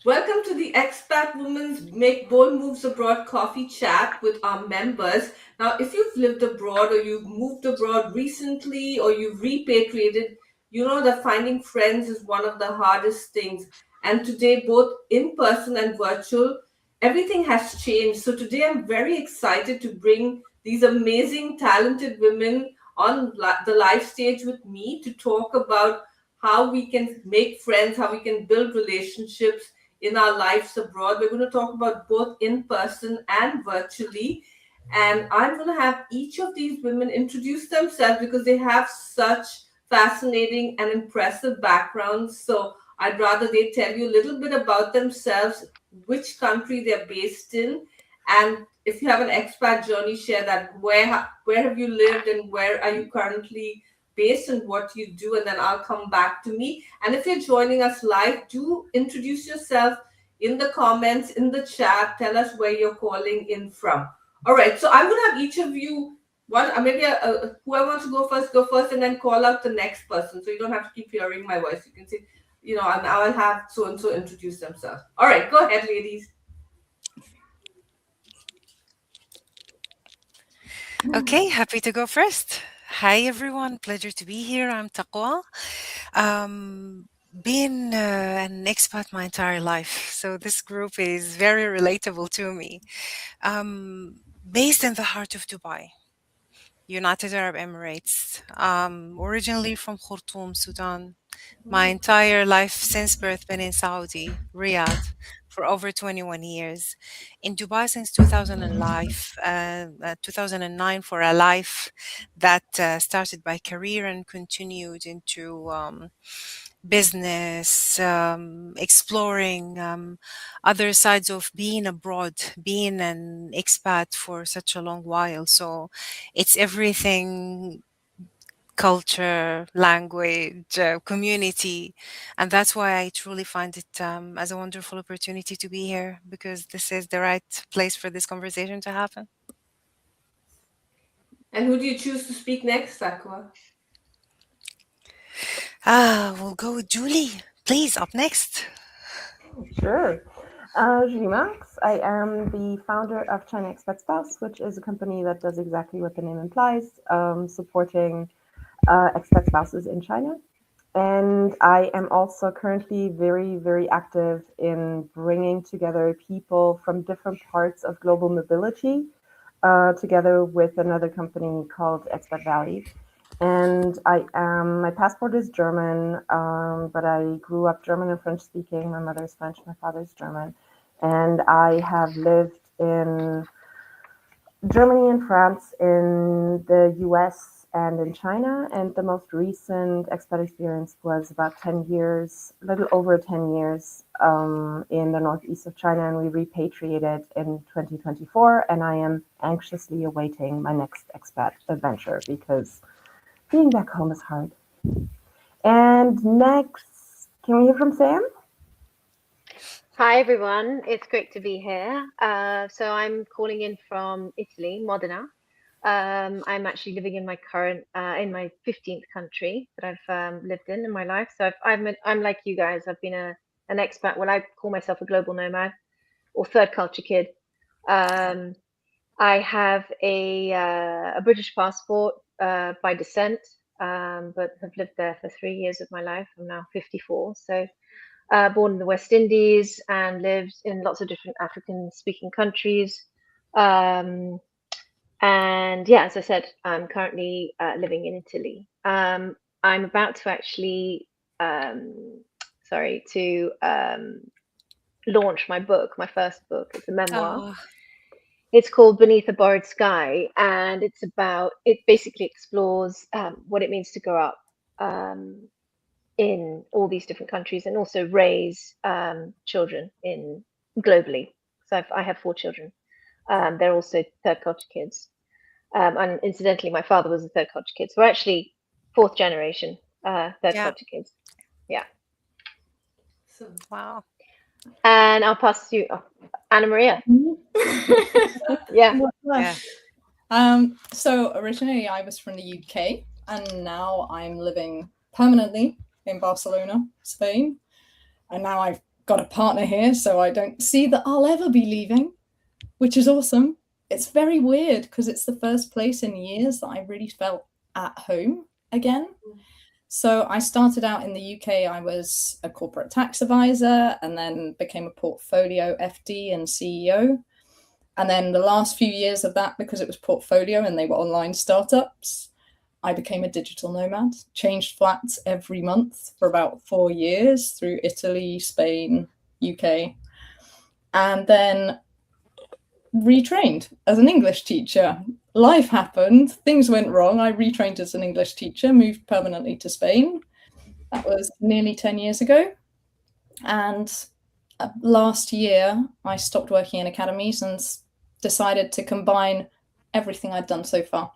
Welcome to the Expat Women's Make Bold Moves Abroad coffee chat with our members. Now, if you've lived abroad or you've moved abroad recently or you've repatriated, you know that finding friends is one of the hardest things. And today, both in person and virtual, everything has changed. So today, I'm very excited to bring these amazing, talented women on the live stage with me to talk about how we can make friends, how we can build relationships in our lives abroad. We're going to talk about both in person and virtually. And I'm going to have each of these women introduce themselves because they have such fascinating and impressive backgrounds. So I'd rather they tell you a little bit about themselves, which country they're based in, and if you have an expat journey, share that. Where have you lived and where are you currently based and what you do, and then I'll come back to me. And if you're joining us live, do introduce yourself in the comments, in the chat. Tell us where you're calling in from. All right, so I'm going to have each of you one, maybe whoever wants to go first, and then call out the next person. So you don't have to keep hearing my voice. You can say, and I'll have so and so introduce themselves. All right, go ahead, ladies. Okay, happy to go first. Hi, everyone. Pleasure to be here. I'm Taqwa. Been an expat my entire life, so this group is very relatable to me. Based in the heart of Dubai, United Arab Emirates. Originally from Khartoum, Sudan. My entire life since birth been in Saudi, Riyadh, for over 21 years. In Dubai since 2009 for a life that started by career and continued into business, exploring other sides of being abroad, being an expat for such a long while. So it's everything: culture, language, community. And that's why I truly find it as a wonderful opportunity to be here, because this is the right place for this conversation to happen. And who do you choose to speak next, Sakwa? We'll go with Julie. Please, up next. Sure. Max. I am the founder of China Expat Spouse, which is a company that does exactly what the name implies, supporting expat spouses in China. And I am also currently very, very active in bringing together people from different parts of global mobility together with another company called Expat Valley. And my passport is German, but I grew up German and French speaking. My mother's French, my father's German. And I have lived in Germany and France, in the US, and in China. And the most recent expat experience was about 10 years, a little over 10 years, in the northeast of China. And we repatriated in 2024. And I am anxiously awaiting my next expat adventure because being back home is hard. And next, can we hear from Sam? Hi everyone, it's great to be here. So I'm calling in from Italy, Modena. I'm actually living in my current, in my 15th country that I've lived in my life. So I'm like you guys. I've been an expat. Well, I call myself a global nomad or third culture kid. Um, I have a British passport by descent, but have lived there for 3 years of my life. I'm now 54, so born in the West Indies and lived in lots of different African speaking countries. Um, and yeah, as I said, I'm currently living in Italy. I'm about to actually, to launch my book, my first book. It's a memoir. Oh, It's called Beneath a Borrowed Sky, and it basically explores what it means to grow up in all these different countries and also raise children in globally. So I have 4 children. They're also third culture kids. And incidentally, my father was a third culture kid. So we're actually fourth generation third yeah. culture kids. Yeah. So, Wow. And I'll pass to Anna Maria. Yeah. Yeah. So originally I was from the UK and now I'm living permanently in Barcelona, Spain. And now I've got a partner here, so I don't see that I'll ever be leaving, which is awesome. It's very weird because it's the first place in years that I really felt at home again. So I started out in the UK, I was a corporate tax advisor and then became a portfolio FD and CEO. And then the last few years of that, because it was portfolio and they were online startups, I became a digital nomad, changed flats every month for about 4 years through Italy, Spain, UK, and then retrained as an English teacher. Life happened, things went wrong. I retrained as an English teacher, moved permanently to Spain. That was nearly 10 years ago. And last year, I stopped working in academies and decided to combine everything I'd done so far.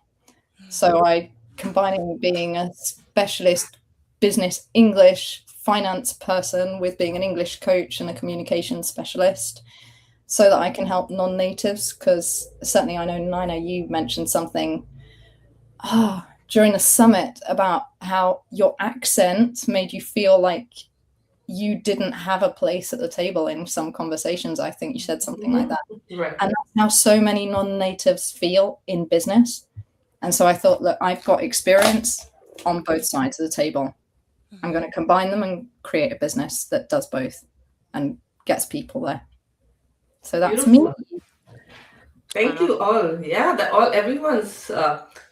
So I combining being a specialist business English finance person with being an English coach and a communications specialist so that I can help non-natives, because certainly I know, Nyna, you mentioned something during the summit about how your accent made you feel like you didn't have a place at the table in some conversations. I think you said something like that. Right. And that's how so many non-natives feel in business. And so I thought, look, I've got experience on both sides of the table. I'm going to combine them and create a business that does both and gets people there. So that's Beautiful. me. Thank you all. Yeah, everyone's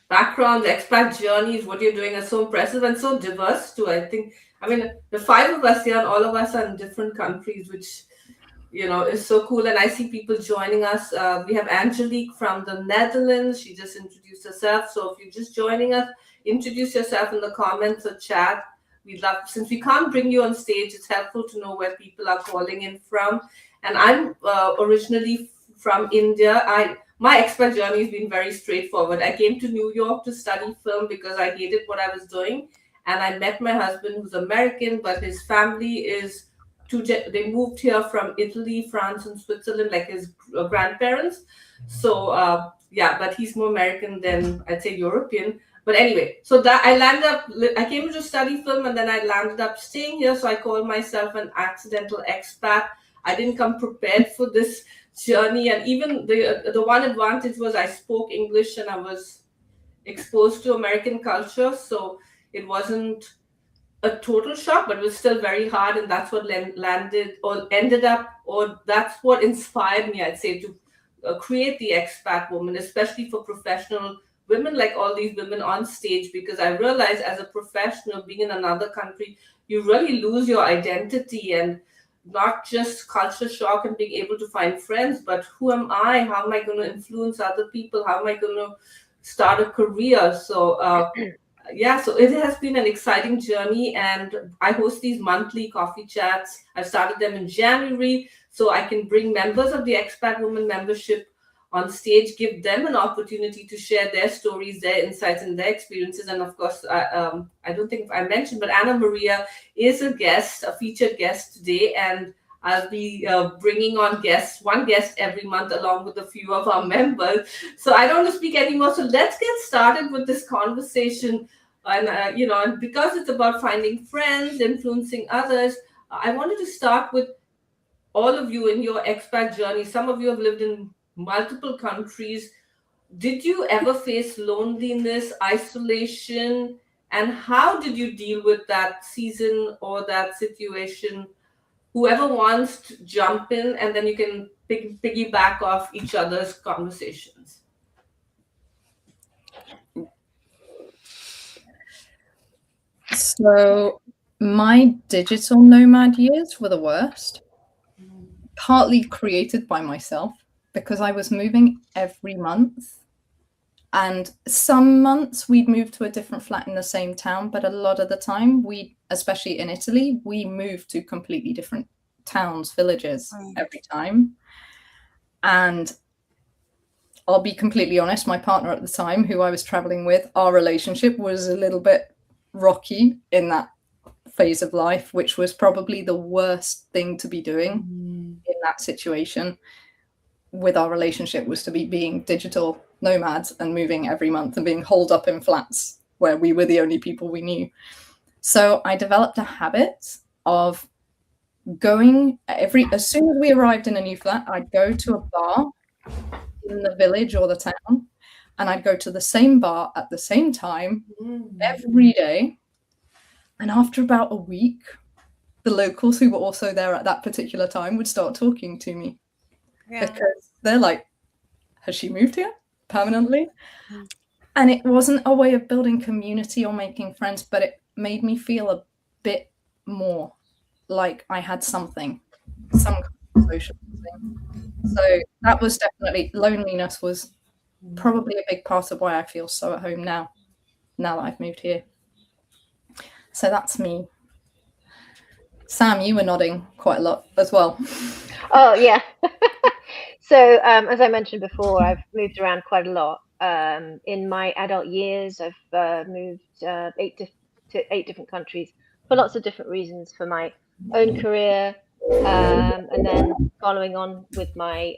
backgrounds, expat journeys, what you're doing is so impressive and so diverse too. I think, I mean, the 5 of us here and all of us are in different countries, which, you know, is so cool. And I see people joining us. We have Angelique from the Netherlands. She just introduced herself. So if you're just joining us, introduce yourself in the comments or chat. We'd love, since we can't bring you on stage, it's helpful to know where people are calling in from. And I'm originally from India. My expat journey has been very straightforward. I came to New York to study film because I hated what I was doing. And I met my husband, who's American, but his family is they moved here from Italy, France, and Switzerland, like his grandparents. So but he's more American than, I'd say, European. But anyway, so that I came to study film and then I landed up staying here. So I call myself an accidental expat. I didn't come prepared for this journey. And even the one advantage was I spoke English and I was exposed to American culture. So it wasn't a total shock, but it was still very hard. And that's what that's what inspired me, I'd say, to create the expat woman, especially for professional women, like all these women on stage, because I realized as a professional being in another country, you really lose your identity and not just culture shock and being able to find friends, but who am I? How am I going to influence other people? How am I going to start a career? So so it has been an exciting journey, and I host these monthly coffee chats. I've started them in January, so I can bring members of the Expat Women membership on stage, give them an opportunity to share their stories, their insights, and their experiences. And of course, I don't think I mentioned, but Anna Maria is a featured guest today, and I'll be bringing on one guest every month, along with a few of our members. So I don't want to speak anymore. So let's get started with this conversation. And because it's about finding friends, influencing others, I wanted to start with all of you in your expat journey. Some of you have lived in multiple countries. Did you ever face loneliness, isolation, and how did you deal with that season or that situation? Whoever wants to jump in, and then you can piggyback off each other's conversations. So my digital nomad years were the worst, partly created by myself because I was moving every month. And some months we'd move to a different flat in the same town, but a lot of the time especially in Italy, we moved to completely different towns, villages every time. And I'll be completely honest, my partner at the time, who I was traveling with, our relationship was a little bit rocky in that phase of life, which was probably the worst thing to be doing in that situation with our relationship, was to be being digital nomads and moving every month and being holed up in flats where we were the only people we knew. So I developed a habit of as soon as we arrived in a new flat, I'd go to a bar in the village or the town, and I'd go to the same bar at the same time every day. And after about a week, the locals who were also there at that particular time would start talking to me. Yeah. Because they're like, has she moved here permanently? Mm. And it wasn't a way of building community or making friends, but it made me feel a bit more like I had some kind of social thing. So that was definitely, loneliness was probably a big part of why I feel so at home now that I've moved here. So that's me. Sam, you were nodding quite a lot as well. Oh, yeah. So, as I mentioned before, I've moved around quite a lot. In my adult years, I've moved to 8 different countries for lots of different reasons, for my own career, and then following on with my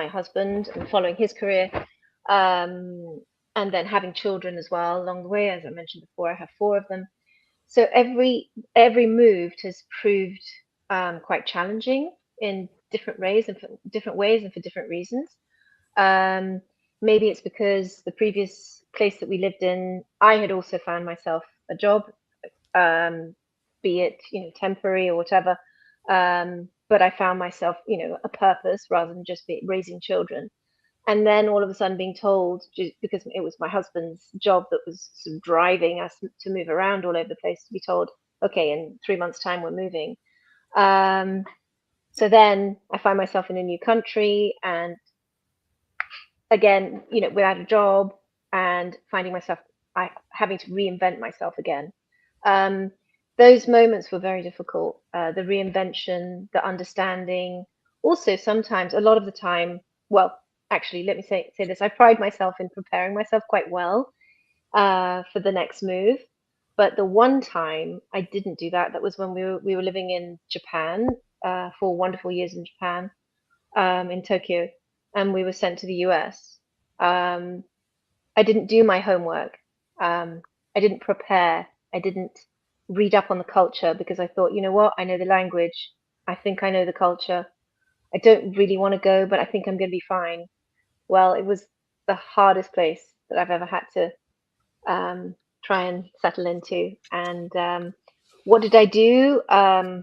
husband and following his career, and then having children as well along the way. As I mentioned before, I have 4 of them. So every move has proved quite challenging in different ways and for different reasons. Maybe it's because the previous place that we lived in, I had also found myself a job, be it temporary or whatever. But I found myself a purpose rather than just raising children. And then all of a sudden being told, because it was my husband's job that was sort of driving us to move around all over the place, to be told, okay, in 3 months' time we're moving. So then I find myself in a new country, and again, without a job, and finding myself having to reinvent myself again. Those moments were very difficult. The reinvention, the understanding. Also, sometimes, a lot of the time, well, actually, let me say this. I pride myself in preparing myself quite well for the next move. But the one time I didn't do that, that was when we were living in Japan, 4 wonderful years in Japan, in Tokyo, and we were sent to the US. I didn't do my homework. I didn't prepare. I didn't read up on the culture, because I thought, you know what, I know the language. I think I know the culture. I don't really want to go, but I think I'm going to be fine. Well, it was the hardest place that I've ever had to try and settle into. And what did I do? I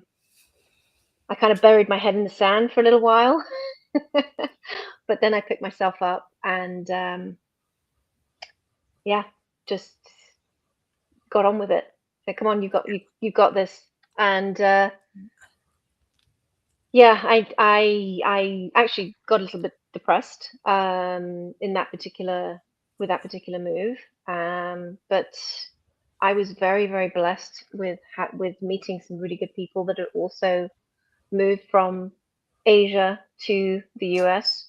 kind of buried my head in the sand for a little while, but then I picked myself up, and yeah, just got on with it. So come on, you got this. And yeah, I actually got a little bit depressed in that particular move. But I was very, very blessed with meeting some really good people that had also moved from Asia to the US,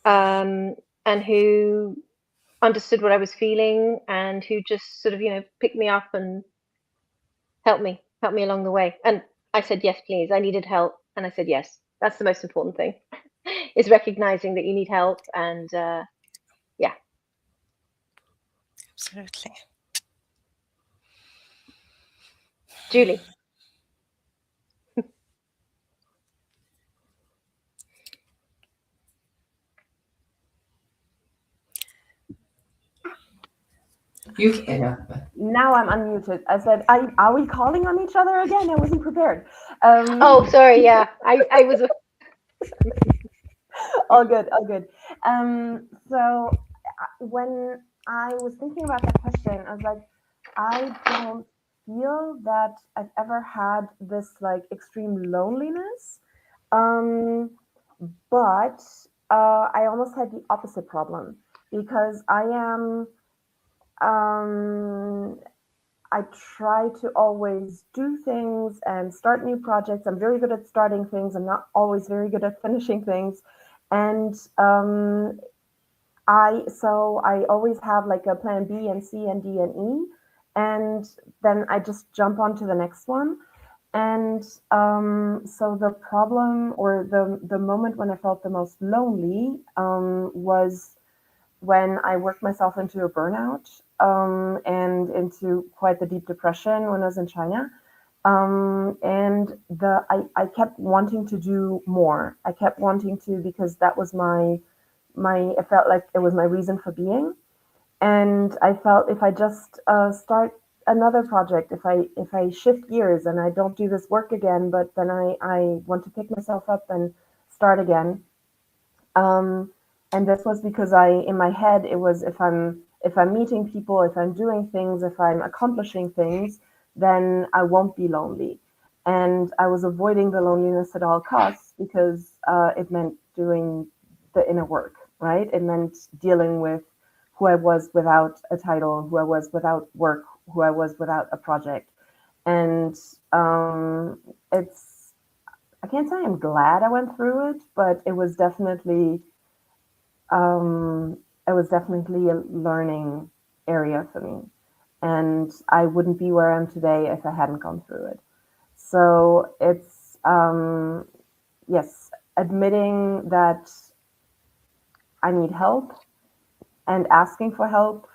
and who understood what I was feeling, and who just sort of picked me up and helped me along the way. And I said yes, please. I needed help, and I said yes. That's the most important thing, is recognizing that you need help. And yeah, Absolutely. Julie. You can. Now I'm unmuted. I said, are we calling on each other again? I wasn't prepared. Oh, sorry. Yeah, I was. All good, all good. So when I was thinking about that question, I was like, I don't feel that I've ever had this like extreme loneliness. But I almost had the opposite problem, because I try to always do things and start new projects. I'm very good at starting things. I'm not always very good at finishing things. And I always have like a plan B and C and D and E. And then I just jump on to the next one. And so the problem, or the moment when I felt the most lonely, was when I worked myself into a burnout, and into quite the deep depression when I was in China. And I kept wanting to do more. I kept wanting to, because that was my it felt like it was my reason for being. And I felt if I just start another project, if I shift gears and I don't do this work again, but then I want to pick myself up and start again. Um, and this was because in my head, it was if I'm meeting people, if I'm doing things, if I'm accomplishing things, then I won't be lonely. And I was avoiding the loneliness at all costs because it meant doing the inner work, right? It meant dealing with who I was without a title, who I was without work, who I was without a project. And it's I can't say I'm glad I went through it, but um, it was definitely a learning area for me. And I wouldn't be where I am today if I hadn't gone through it. So it's, yes, admitting that I need help and asking for help.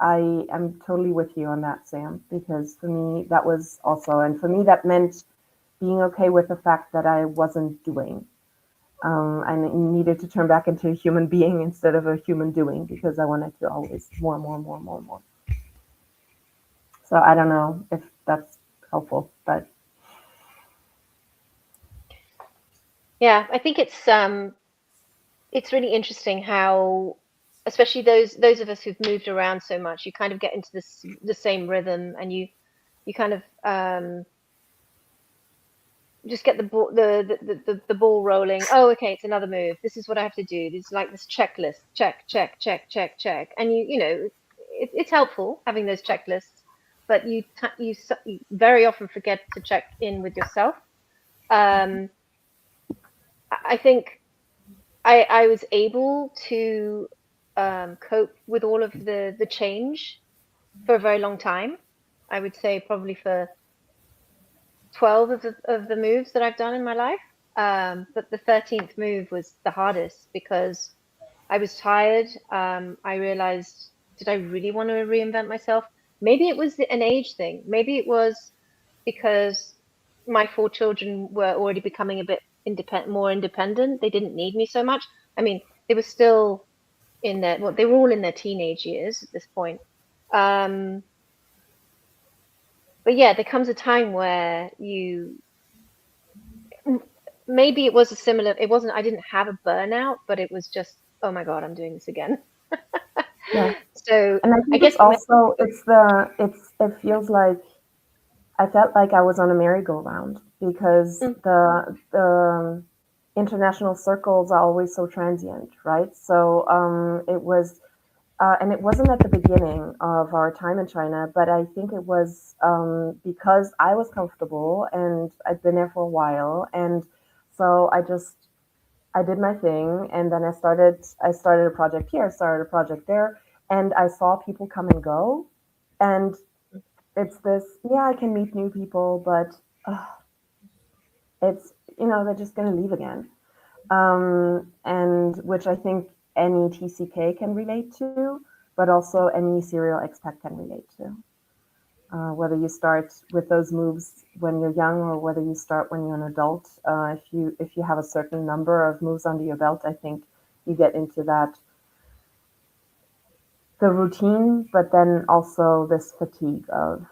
I am totally with you on that, Sam, because for me, that was also, and for me, that meant being okay with the fact that I wasn't doing. I needed to turn back into a human being instead of a human doing because I wanted to always more, more, more, more, more. So I don't know if that's helpful, but Yeah, I think it's really interesting how, especially those of us who've moved around so much, you kind of get into the same rhythm, and you kind of just get the ball rolling. Oh, okay, it's another move. This is what I have to do. This is like this checklist. Check, check, check, check, check. And it's helpful having those checklists, but you very often forget to check in with yourself. Um, I think I was able to cope with all of the change for a very long time. I would say probably for 12 of the moves that I've done in my life. But the 13th move was the hardest because I was tired. I realized, did I really want to reinvent myself? Maybe it was an age thing. Maybe it was because my four children were already becoming a bit more independent. They didn't need me so much. I mean, they were still well, they were all in their teenage years at this point. Um, but yeah, there comes a time where maybe it was a similar, it wasn't, I didn't have a burnout, but it was just, oh my God, I'm doing this again. yeah. So And I I think guess it's also it feels like I felt like I was on a merry-go-round because mm, the international circles are always so transient, right? So it was and it wasn't at the beginning of our time in China, but I think it was because I was comfortable and I'd been there for a while, and so I did my thing, and then I started a project here, I started a project there, and I saw people come and go, and it's this, yeah, I can meet new people, but uh, it's they're just gonna leave again, and which I think any TCK can relate to, but also any serial expat can relate to. Whether you start with those moves when you're young or whether you start when you're an adult, if you have a certain number of moves under your belt, I think you get into the routine, but then also this fatigue of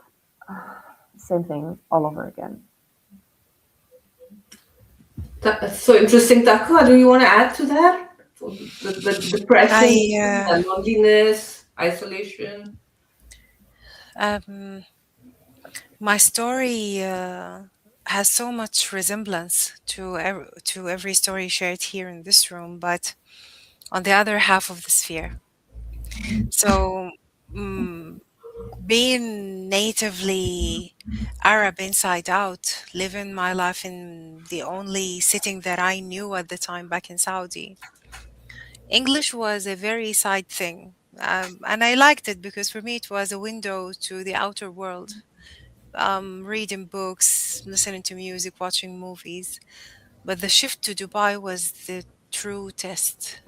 same thing all over again. That's so interesting. Taka, do you want to add to that? The depression, I the loneliness, isolation. um, my story has so much resemblance to every story shared here in this room, but on the other half of the sphere. So, mm, being natively Arab inside out, living my life in the only sitting that I knew at the time back in Saudi, English was a very side thing. And I liked it because for me it was a window to the outer world. Reading books, listening to music, watching movies. But the shift to Dubai was the true test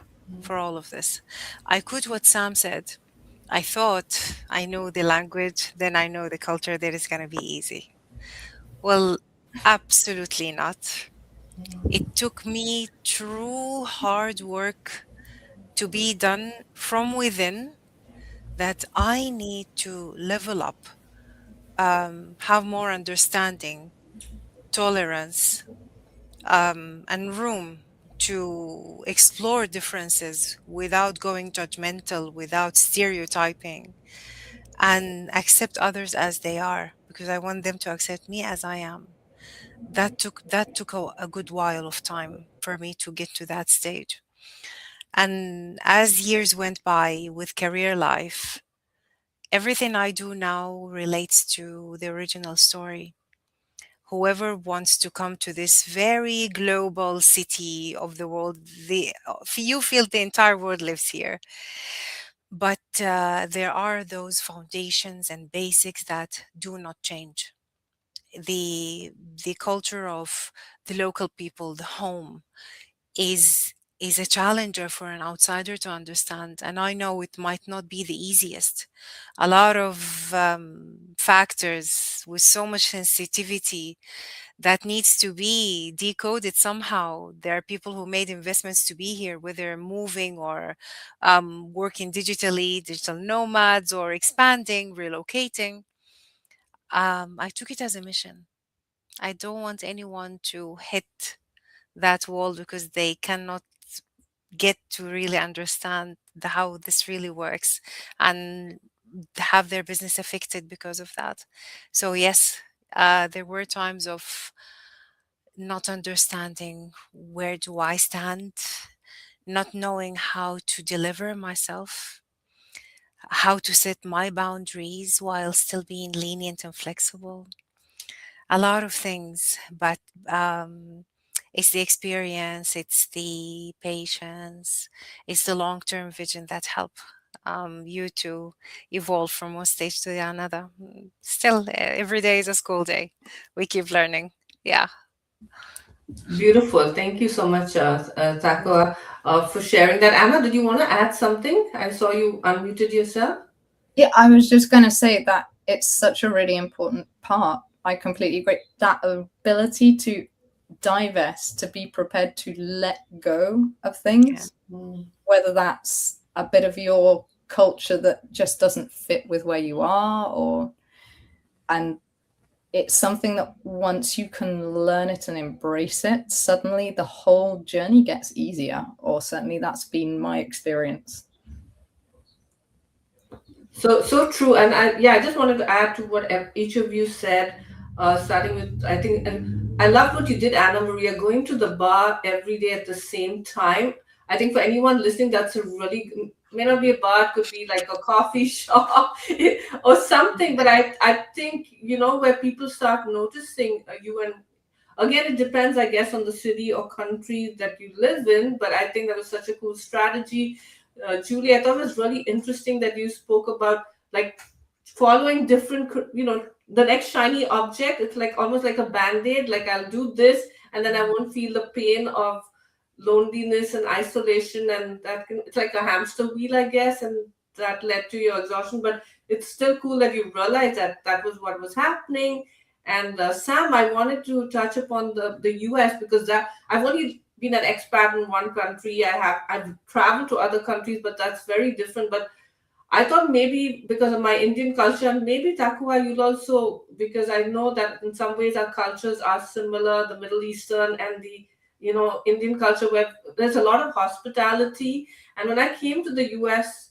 for all of this. I could what Sam said. I thought I know the language, then I know the culture, that is going to be easy. Well, absolutely not. It took me true hard work to be done from within, that I need to level up, have more understanding, tolerance, and room to explore differences without going judgmental, without stereotyping, and accept others as they are, because I want them to accept me as I am. That took a good while of time for me to get to that stage. And as years went by with career life, everything I do now relates to the original story. Whoever wants to come to this very global city of the world, you feel the entire world lives here. But there are those foundations and basics that do not change. The the culture of the local people, the home, is is a challenger for an outsider to understand. And I know it might not be the easiest. A lot of factors with so much sensitivity that needs to be decoded somehow. There are people who made investments to be here, whether moving or working digitally, digital nomads, or expanding, relocating. I took it as a mission. I don't want anyone to hit that wall because they cannot get to really understand how this really works, and have their business affected because of that. So yes, there were times of not understanding where do I stand, not knowing how to deliver myself, how to set my boundaries while still being lenient and flexible. A lot of things, but um, it's the experience, it's the patience, it's the long-term vision that help you to evolve from one stage to the another. Still, every day is a school day. We keep learning. Yeah. Beautiful. Thank you so much, Takwa, for sharing that. Anna, did you want to add something? I saw you unmuted yourself. Yeah, I was just going to say that it's such a really important part. I completely agree. That ability to divest, to be prepared to let go of Yeah. things, whether that's a bit of your culture that just doesn't fit with where you are, and it's something that once you can learn it and embrace it, suddenly the whole journey gets easier, or certainly that's been my experience. So true, and I just wanted to add to what each of you said. Starting with, I think, and I love what you did, Anna Maria, going to the bar every day at the same time. I think for anyone listening, that's a really, may not be a bar, it could be like a coffee shop or something. But I think, where people start noticing you, and again, it depends, I guess, on the city or country that you live in. But I think that was such a cool strategy. Julie, I thought it was really interesting that you spoke about like following different, the next shiny object. It's like almost like a band-aid. Like I'll do this, and then I won't feel the pain of loneliness and isolation, and it's like a hamster wheel, I guess, and that led to your exhaustion. But it's still cool that you realized that that was what was happening. And Sam, I wanted to touch upon the US, because that I've only been an expat in one country. I've traveled to other countries, but that's very different. But I thought maybe because of my Indian culture, and maybe Takua, you'll also, because I know that in some ways our cultures are similar, the Middle Eastern and the Indian culture, where there's a lot of hospitality. And when I came to the US,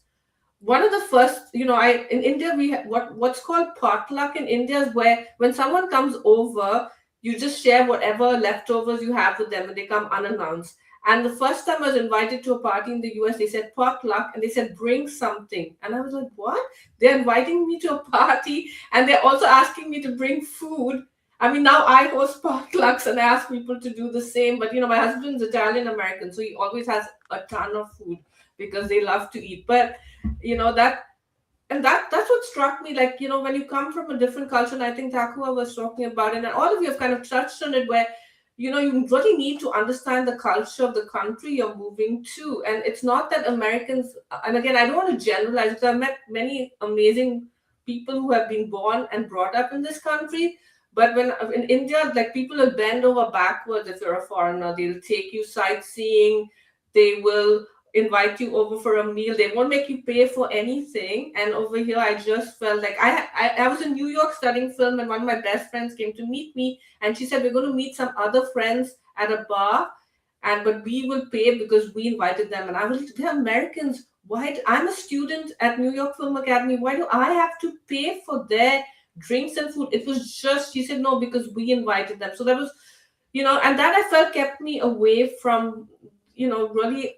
one of the first, I in India we what's called potluck in India is where when someone comes over, you just share whatever leftovers you have with them, and they come unannounced. And the first time I was invited to a party in the US, they said potluck, and they said bring something, and I was like, what? They're inviting me to a party, and they're also asking me to bring food. I mean, now I host potlucks and I ask people to do the same. But my husband's Italian American, so he always has a ton of food because they love to eat. But that, and that's what struck me, like when you come from a different culture, and I think Takua was talking about it, and all of you have kind of touched on it, where you really need to understand the culture of the country you're moving to. And it's not that Americans, and again, I don't want to generalize, because I've met many amazing people who have been born and brought up in this country, But when in India, like people will bend over backwards if you're a foreigner. They'll take you sightseeing. They will invite you over for a meal. They won't make you pay for anything. And over here, I just felt like I was in New York studying film, and one of my best friends came to meet me, and she said we're going to meet some other friends at a bar, and but we will pay because we invited them. And I was like, they're Americans. I'm a student at New York Film Academy. Why do I have to pay for their drinks and food? It was just, she said, no, because we invited them. So that was, and that I felt kept me away from, really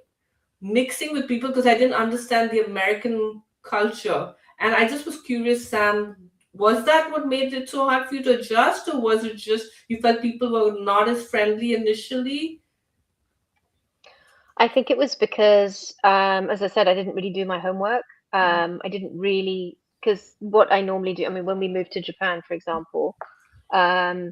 mixing with people because I didn't understand the American culture. And I just was curious, Sam, was that what made it so hard for you to adjust, or was it just you felt people were not as friendly initially? I think it was because, as I said, I didn't really do my homework. I didn't really, because what I normally do, I mean, when we moved to Japan, for example, I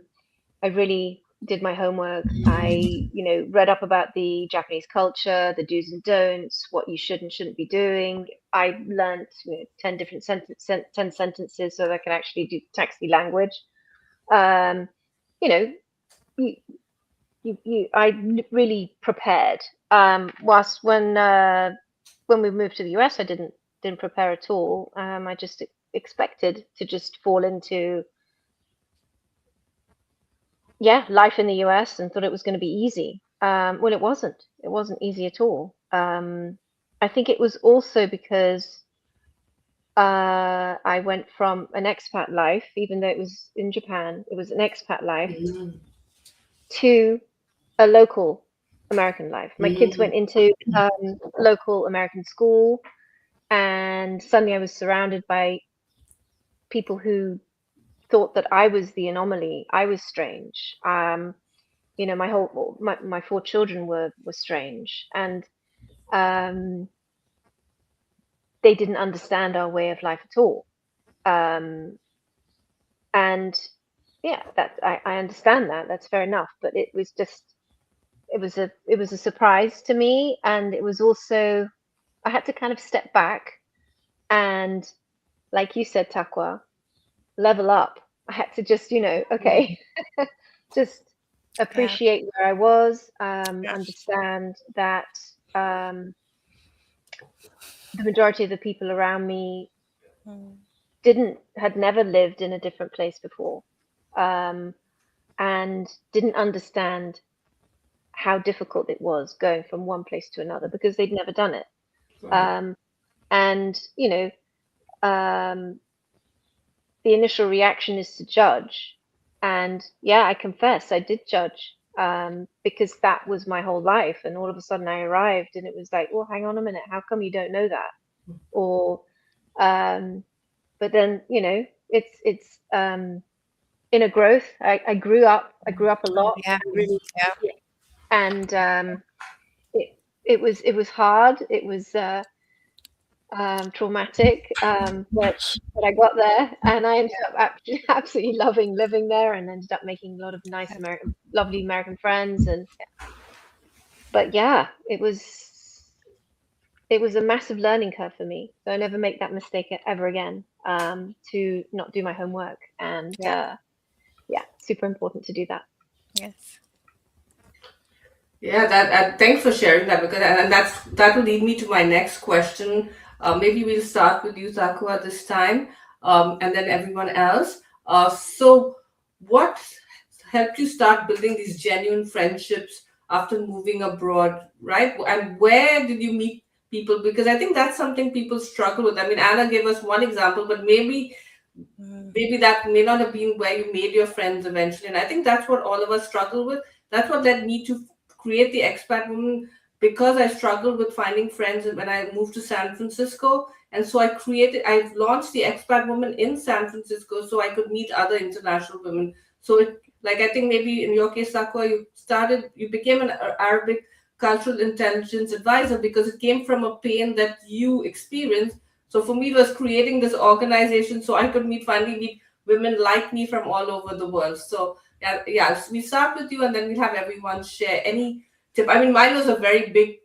really did my homework. I, read up about the Japanese culture, the do's and don'ts, what you should and shouldn't be doing. I learned 10 different 10 sentences so that I can actually do taxi language. Um, you know, you, I really prepared. Whilst when we moved to the US, I didn't prepare at all. I just expected to just fall into life in the US and thought it was going to be easy. Well, it wasn't. It wasn't easy at all. I think it was also because I went from an expat life, even though it was in Japan, it was an expat life, to a local American life. My kids went into local American school, and suddenly I was surrounded by people who thought that I was the anomaly. I was strange. My 4 children were strange, and they didn't understand our way of life at all. And yeah, that I understand that. That's fair enough. But it was just it was a surprise to me, and it was also I had to kind of step back and, like you said, Takwa, level up. I had to just, okay, just appreciate where I was, understand that the majority of the people around me had never lived in a different place before, and didn't understand how difficult it was going from one place to another because they'd never done it. Right. And the initial reaction is to judge, and I confess I did judge, because that was my whole life, and all of a sudden I arrived and it was like, well, hang on a minute, how come you don't know that? Or but then it's inner growth. I grew up a lot. Yeah. Really, Yeah. and it was hard. It was traumatic, but I got there, and I ended up absolutely loving living there, and ended up making a lot of nice lovely American friends. But yeah, it was a massive learning curve for me. So I never make that mistake ever again, to not do my homework, and super important to do that. Yes. Yeah, that thanks for sharing that, because and that will lead me to my next question. Maybe we'll start with you, Zakua, this time, and then everyone else. So, what helped you start building these genuine friendships after moving abroad, right? And where did you meet people? Because I think that's something people struggle with. I mean, Anna gave us one example, but maybe that may not have been where you made your friends eventually. And I think that's what all of us struggle with. That's what led me to create the expat woman, because I struggled with finding friends when I moved to San Francisco. And so I launched the expat woman in San Francisco so I could meet other international women. So I think maybe in your case, Sakwa, you became an Arabic cultural intelligence advisor because it came from a pain that you experienced. So for me, it was creating this organization so I could finally meet women like me from all over the world. So yeah, so we start with you, and then we'll have everyone share any tip. I mean, mine was a very big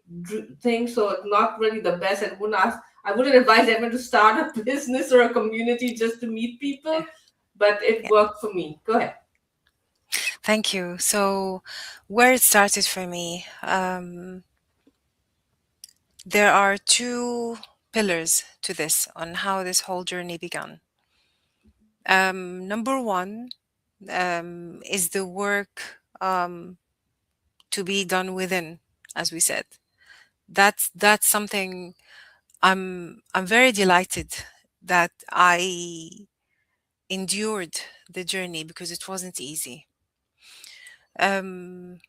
thing, so not really the best. I wouldn't advise everyone to start a business or a community just to meet people, but it worked for me. Go ahead. Thank you. So, where it started for me, there are two pillars to this on how this whole journey began. Number one is the work to be done within, as we said. That's something I'm very delighted that I endured the journey because it wasn't easy. Um,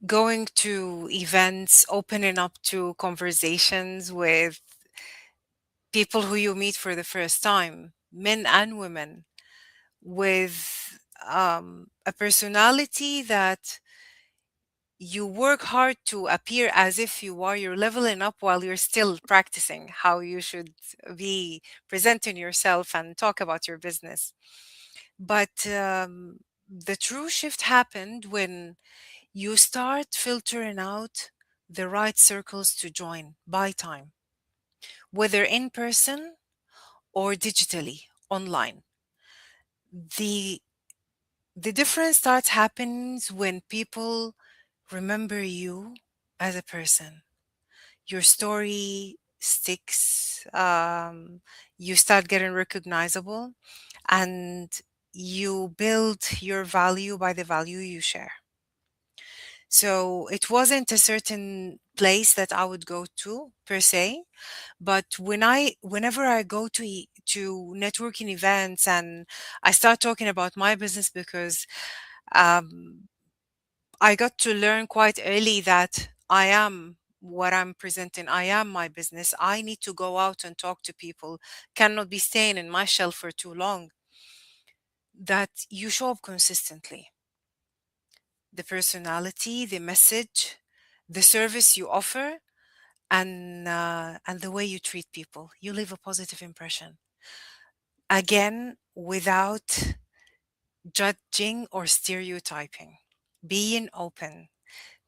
Going to events, opening up to conversations with people who you meet for the first time, men and women, with a personality that you work hard to appear as if you are. You're leveling up while you're still practicing how you should be presenting yourself and talk about your business. But the true shift happened when you start filtering out the right circles to join by time, whether in person or digitally online. The the difference starts happens when people remember you as a person. Your story sticks. You start getting recognizable, and you build your value by the value you share. So it wasn't a certain place that I would go to per se, but whenever I go to to networking events and I start talking about my business, because um, I got to learn quite early that I am what I'm presenting. I am my business. I need to go out and talk to people. Cannot be staying in my shell for too long. That you show up consistently. The personality, the message, the service you offer, and the way you treat people. You leave a positive impression. Again, without judging or stereotyping, being open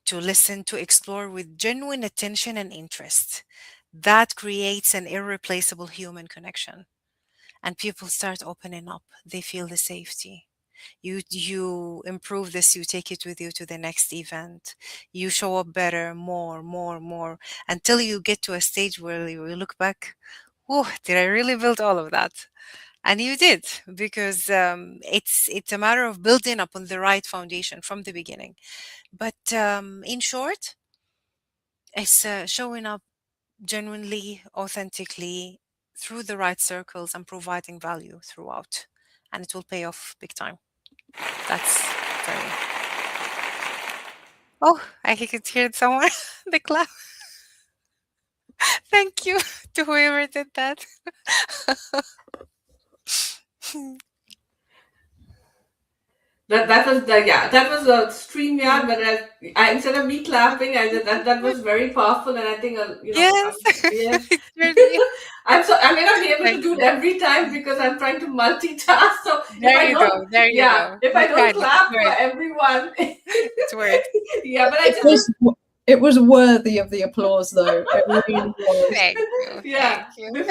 to listen, to explore with genuine attention and interest. That creates an irreplaceable human connection. And people start opening up. They feel the safety. You improve this, you take it with you to the next event. You show up better, more, until you get to a stage where you look back, oh, did I really build all of that? And you did, because it's a matter of building up on the right foundation from the beginning. But in short, it's showing up genuinely, authentically, through the right circles and providing value throughout. And it will pay off big time. That's for me. Oh, I could hear someone, the clap. Thank you to whoever did that. That was the that was a StreamYard, but I instead of me clapping, I did that was very powerful, and I think Yes, yes. it really. I may not be able to Thank do it you. every time because I'm trying to multitask. So if There I you go. don't, There you yeah, go. if You I don't tried. It's clap for worth. everyone, It's worth. yeah, but I It just was it was worthy of the applause, though. It really was. Thank you. yeah. Thank you.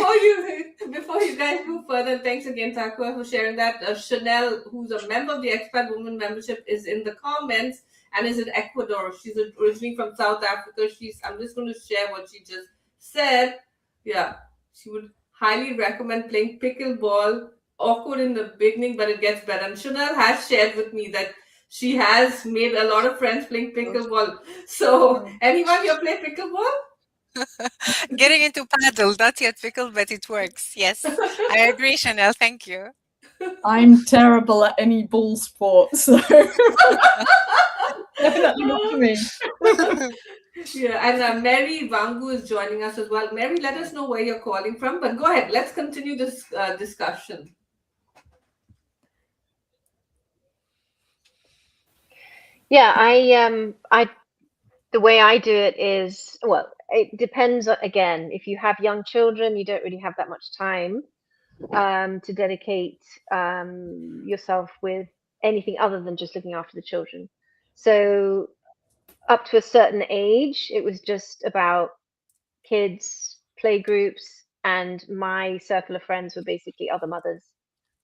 Before you guys move further, thanks again, Takua, for sharing that. Chanel, who's a member of the Expat Women membership, is in the comments and is in Ecuador. She's originally from South Africa. I'm just going to share what she just said. Yeah, she would highly recommend playing pickleball. Awkward in the beginning, but it gets better. And Chanel has shared with me that she has made a lot of friends playing pickleball. So, Mm. anyone here play pickleball? Getting into paddle, not yet pickle, but it works. Yes, I agree, Chanel. Thank you. I'm terrible at any ball sport, so definitely not for me. Yeah, and Mary Wangu is joining us as well. Mary, let us know where you're calling from, but go ahead. Let's continue this discussion. Yeah, I the way I do it is, well, it depends again. If you have young children, you don't really have that much time to dedicate yourself with anything other than just looking after the children. So up to a certain age, it was just about kids, play groups, and my circle of friends were basically other mothers,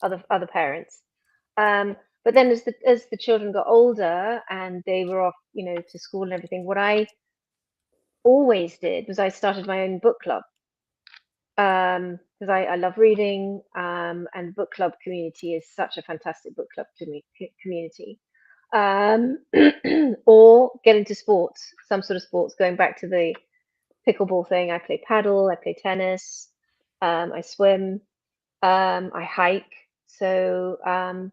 other parents. But then as the children got older and they were off, to school and everything, what I always did was I started my own book club. Because I love reading, and the book club community is such a fantastic book club community. Or get into sports, some sort of sports. Going back to the pickleball thing, I play paddle, I play tennis, I swim, I hike. So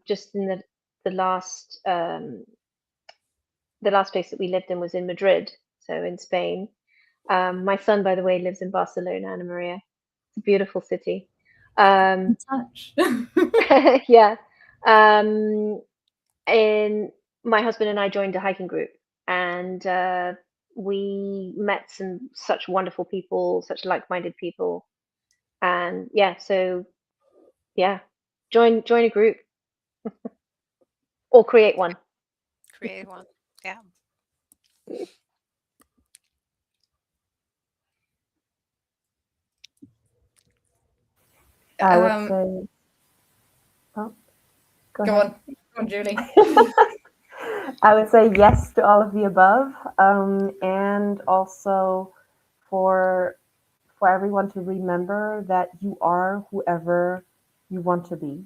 just in the last place that we lived in was in Madrid, so in Spain. My son, by the way, lives in Barcelona, Ana Maria. It's a beautiful city. Touch. Yeah. And my husband and I joined a hiking group, and we met such wonderful people, such like-minded people. And yeah, so yeah, join a group or create one. Create one. Yeah. I would say, oh, go ahead. Go on, Julie. I would say yes to all of the above, and also for everyone to remember that you are whoever you want to be.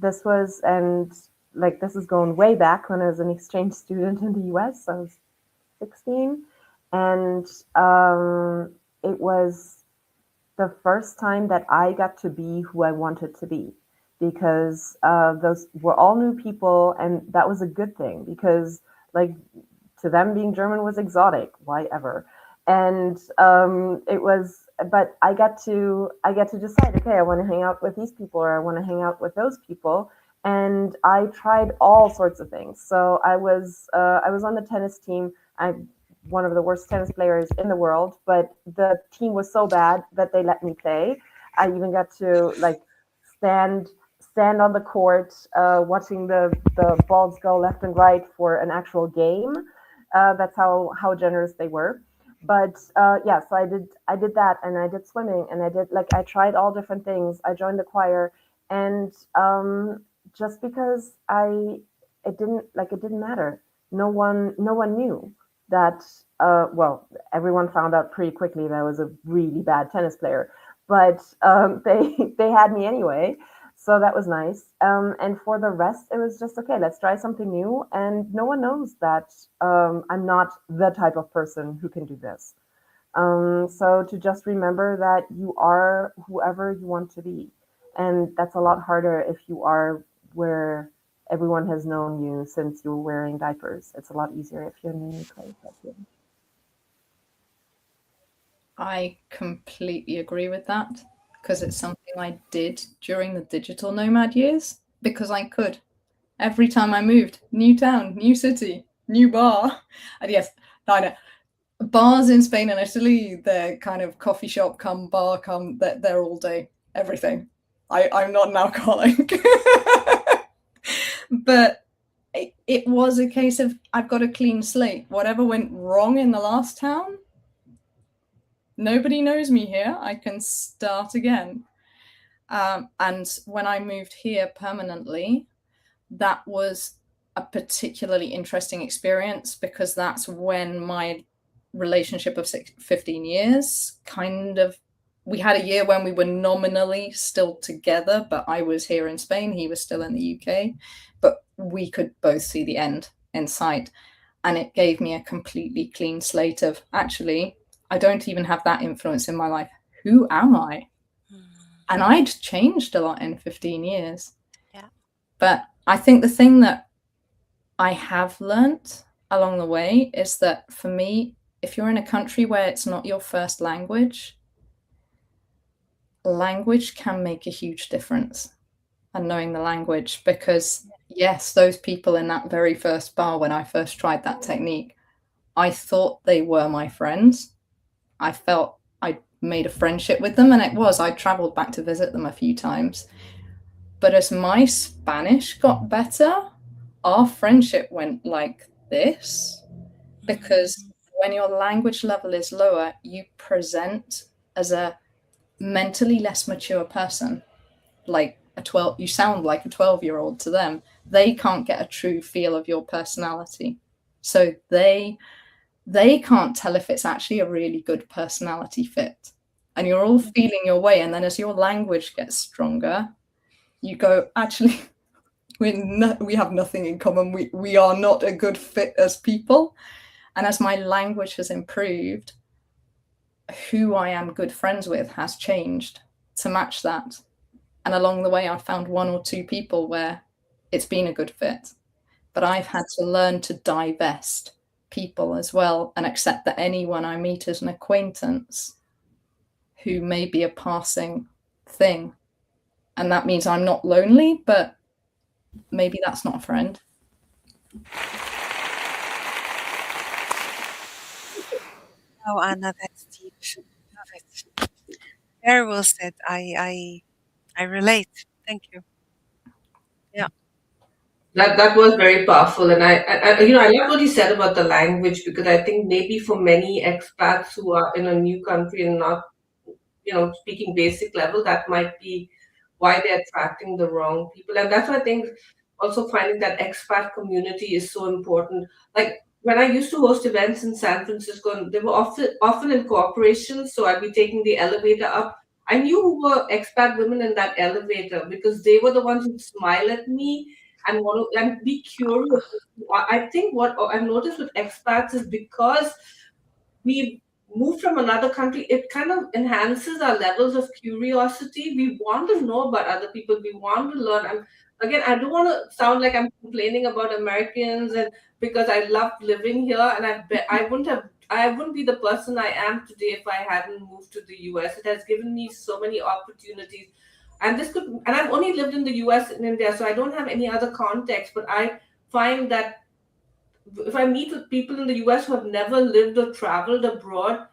This was, and like this is going way back when I was an exchange student in the US. I was 16, and it was the first time that I got to be who I wanted to be, because those were all new people, and that was a good thing, because like to them being German was exotic, why ever. And it was, but I get to decide, okay, I want to hang out with these people, or I want to hang out with those people. And I tried all sorts of things. So I was on the tennis team. I'm one of the worst tennis players in the world, but the team was so bad that they let me play. I even got to like stand on the court, watching the balls go left and right for an actual game. That's how generous they were. But yeah, so I did that, and I did swimming, and I tried all different things. I joined the choir, and just because it didn't matter. No one knew that. Well, everyone found out pretty quickly that I was a really bad tennis player, but they had me anyway. So that was nice. And for the rest, it was just, okay, let's try something new. And no one knows that I'm not the type of person who can do this. So to just remember that you are whoever you want to be. And that's a lot harder if you are where everyone has known you since you were wearing diapers. It's a lot easier if you're in a new place. I completely agree with that, because it's something I did during the digital nomad years, because I could. Every time I moved, new town, new city, new bar. And yes, Nyna, bars in Spain and Italy, they're kind of coffee shop come bar come, they're all day, everything. I'm not an alcoholic. But it was a case of, I've got a clean slate. Whatever went wrong in the last town, nobody knows me here. I can start again. And when I moved here permanently, that was a particularly interesting experience, because that's when my relationship of 15 years kind of, we had a year when we were nominally still together, but I was here in Spain, he was still in the UK, but we could both see the end in sight. And it gave me a completely clean slate of, actually, I don't even have that influence in my life. Who am I? And I'd changed a lot in 15 years. Yeah. But I think the thing that I have learnt along the way is that, for me, if you're in a country where it's not your first language, language can make a huge difference. And knowing the language, because yes, those people in that very first bar when I first tried that technique, I thought they were my friends. I felt I made a friendship with them, and it was. I traveled back to visit them a few times. But as my Spanish got better, our friendship went like this, because when your language level is lower, you present as a mentally less mature person. Like, you sound like a 12-year-old to them. They can't get a true feel of your personality. So they can't tell if it's actually a really good personality fit. And you're all feeling your way. And then as your language gets stronger, you go, actually, we have nothing in common. We are not a good fit as people. And as my language has improved, who I am good friends with has changed to match that. And along the way, I've found one or two people where it's been a good fit. But I've had to learn to divest people as well and accept that anyone I meet as an acquaintance who may be a passing thing. And that means I'm not lonely, but maybe that's not a friend. Oh, Anna, that's deep. Love it. Very well said. I relate. Thank you. Yeah. That was very powerful, and I love what you said about the language, because I think maybe for many expats who are in a new country and not speaking basic level, that might be why they're attracting the wrong people. And that's why I think also finding that expat community is so important. Like when I used to host events in San Francisco, and they were often in corporations, so I'd be taking the elevator up. I knew who were expat women in that elevator because they were the ones who'd smile at me and want to and be curious. I think what I've noticed with expats is because we move from another country, it kind of enhances our levels of curiosity. We want to know about other people. We want to learn. And again, I don't want to sound like I'm complaining about Americans, and because I love living here, and I wouldn't be the person I am today if I hadn't moved to the US. It has given me so many opportunities. And I've only lived in the US and India, so I don't have any other context, but I find that if I meet with people in the US who have never lived or traveled abroad,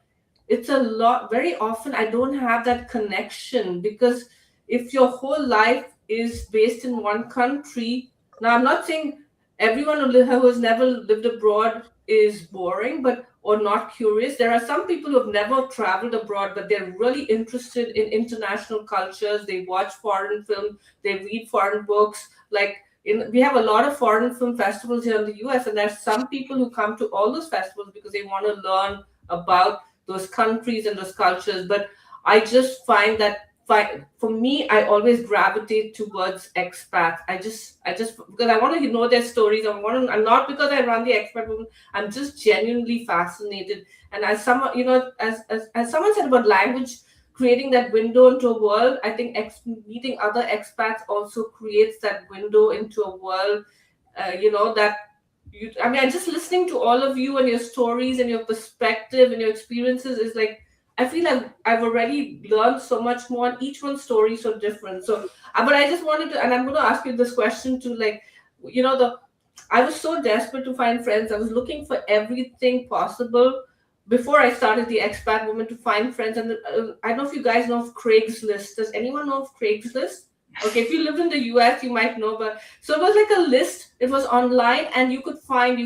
it's a lot. Very often, I don't have that connection, because if your whole life is based in one country, now I'm not saying everyone who has never lived abroad is boring, but or not curious. There are some people who have never traveled abroad, but they're really interested in international cultures. They watch foreign films, they read foreign books. Like we have a lot of foreign film festivals here in the US, and there's some people who come to all those festivals because they want to learn about those countries and those cultures. But I just find that for me, I always gravitate towards expats. I just because I want to know their stories. I'm not because I run the expat movement. I'm just genuinely fascinated. And as someone, as someone said about language creating that window into a world, I think meeting other expats also creates that window into a world. That I mean, just listening to all of you and your stories and your perspective and your experiences is like, I feel like I've already learned so much more, and each one's story is so different. So, but I just wanted to, and I'm going to ask you this question too, like, I was so desperate to find friends. I was looking for everything possible before I started the expat movement to find friends. And I don't know if you guys know of Craigslist. Does anyone know of Craigslist? Okay, if you live in the US, you might know, but so it was like a list. It was online, and you could find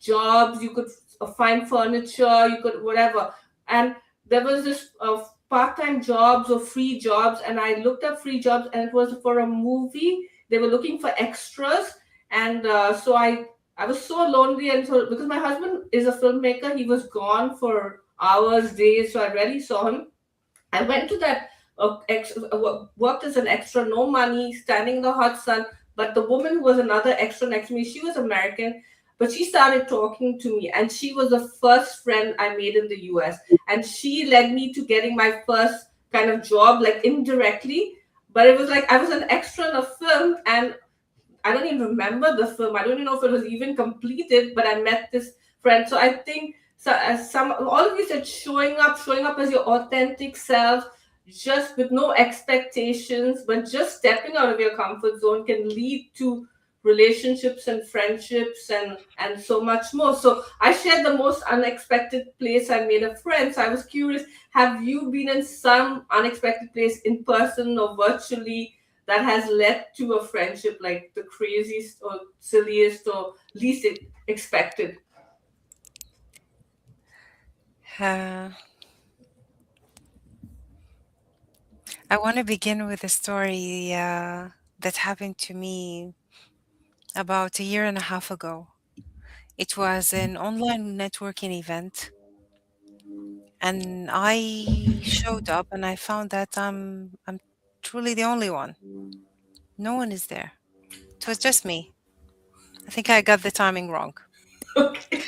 jobs, you could find furniture, you could whatever. And there was this part-time jobs or free jobs, and I looked up free jobs, and it was for a movie. They were looking for extras, and so I was so lonely, and so because my husband is a filmmaker, he was gone for hours, days, so I rarely saw him. I went to that worked as an extra, no money, standing in the hot sun. But the woman who was another extra next to me, she was American, but she started talking to me, and she was the first friend I made in the US, and she led me to getting my first kind of job, like indirectly. But it was like I was an extra in a film, and I don't even remember the film. I don't even know if it was even completed, but I met this friend. So I think, so as all of you said, showing up as your authentic self, just with no expectations, but just stepping out of your comfort zone can lead to relationships and friendships and so much more. So I shared the most unexpected place I made a friend. So I was curious, have you been in some unexpected place in person or virtually that has led to a friendship, like the craziest or silliest or least expected? Uh, I want to begin with a story that happened to me about a year and a half ago. It was an online networking event, and I showed up and I found that I'm truly the only one. No one is there. It was just me. I think I got the timing wrong. Okay.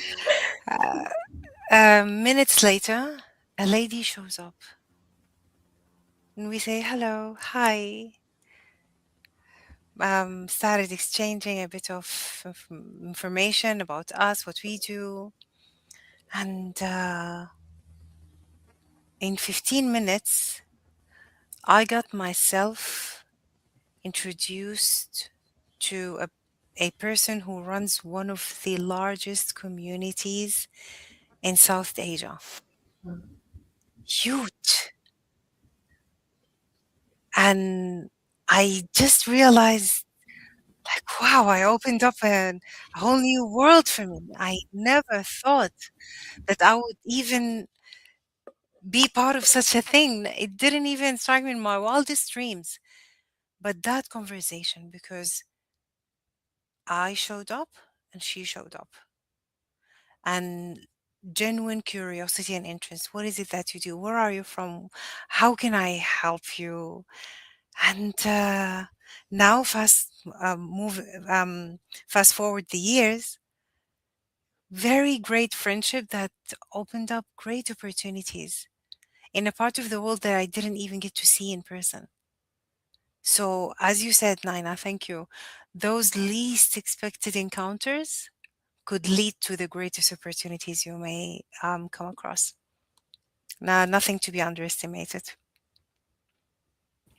Minutes later, a lady shows up and we say hello, hi. Started exchanging a bit of information about us, what we do, and in 15 minutes, I got myself introduced to a person who runs one of the largest communities in South Asia. Huge. And I just realized, like, wow, I opened up a whole new world for me. I never thought that I would even be part of such a thing. It didn't even strike me in my wildest dreams. But that conversation, because I showed up and she showed up, and genuine curiosity and interest. What is it that you do? Where are you from? How can I help you? And now, fast forward the years, very great friendship that opened up great opportunities in a part of the world that I didn't even get to see in person. So, as you said, Nina, thank you. Those least expected encounters could lead to the greatest opportunities you may come across. Nothing to be underestimated.